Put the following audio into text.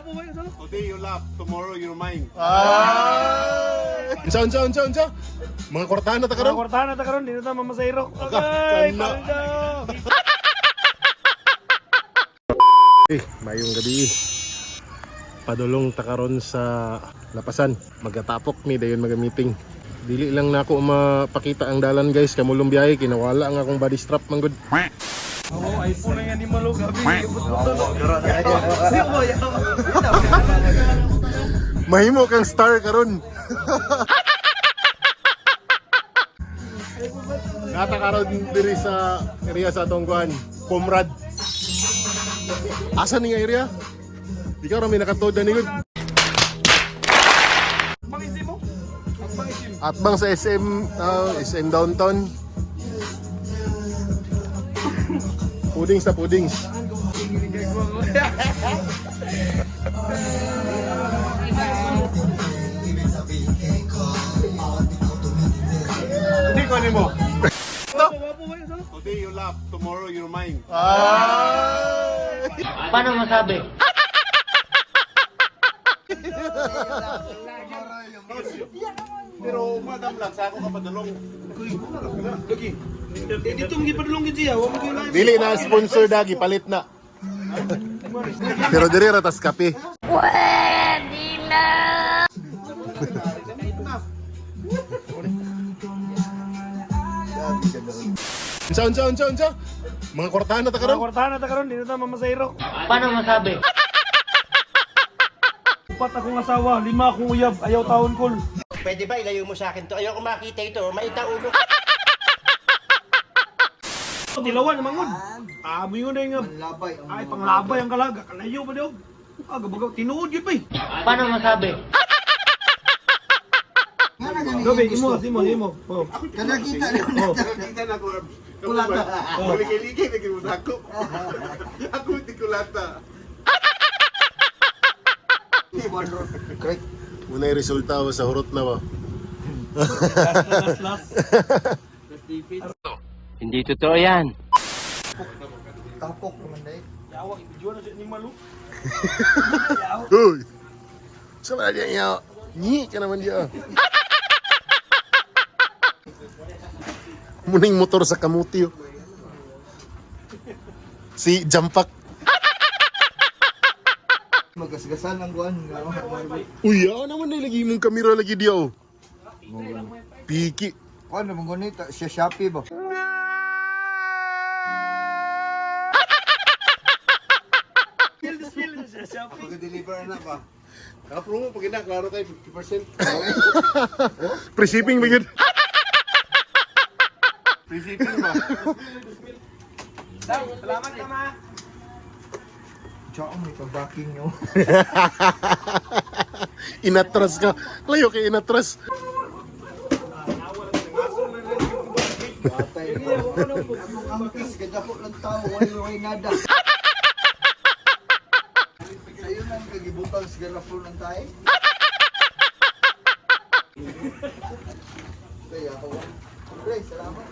Today you laugh, tomorrow you're mine. Unsa? Mga kwartahan na ta karon. Kwartahan na ta karon, dito ta mamasayro. Okay, Okay, mayong gabi. Padulong ta karon sa Lapasan. Magatapok mi dayon maga-meeting. Dili lang na ako mapakita ang dalan guys, kamulong biyahe kinawala ang akong body strap man gud. oh, iPhone na yan ni Malo gabi. Mahimo kang star karon. Nata karon diri sa area sa Tongguan, Comrade. Asa ni nga area? Di ka rami nakatod na nigod. Mangisim mo? Atbang sa SM, SM Downtown. Pudings sa pudings. Hindi ko mo. Today you laugh, tomorrow you're mine. Paano masabi? Pero madam lang, sa ako kapadulong. Dito mo gipadulong gid siya, wa mo gyud live. Dili na sponsor dagi, palit na. Pero diri ratas kape. Pwede na! Unsa? Mga kwartahan na ta karon. Kwartahan na ta karon, dito ta mamasayro. Paano masabi? Upat akong asawa, 5 akong uyab, ayaw taon kol. Pwede ba ilayo mo sa akin to? Ayoko makita ito. Maita ulo. Tilawan naman ngon. Mo yun na yung ay panglabay ang kalaga, kalayo pa daw. Gabagaw tinuod yun pa eh. Paano masabi? Gabi, imo. Oh. Kada kita na. Kita na ko. Kulata. Ligay-ligay na gimod ako. Ako hindi kulata. Correct. Muna yung resulta sa hurot na ba? Last. Hindi totoo yan. Tapok naman dahil. Yawa, ibidyo na siya ni Malu. Uy! Sama na diyan yaw. Nyi ka naman diyan. Muning motor sa kamuti oh. Si Jampak. Magasgasan ang guwan. Uy, naman na lagi mong kamera lagi dia oh. Piki. Ano naman ganit? Siya Shopee ba? Pag-deliver na pa. Naka-promo pag ina, klaro tayo 50%. Free shipping bigyan. Free shipping ba? Salamat ka ma. Tsaka may pag-backing nyo. Inatras ka. Layo kay inatras. Angkis, kadako ng tao. Wala nada. Sa'yo nang kagibutang sa galapro ng tayo. Kaya ako. Pre, salamat.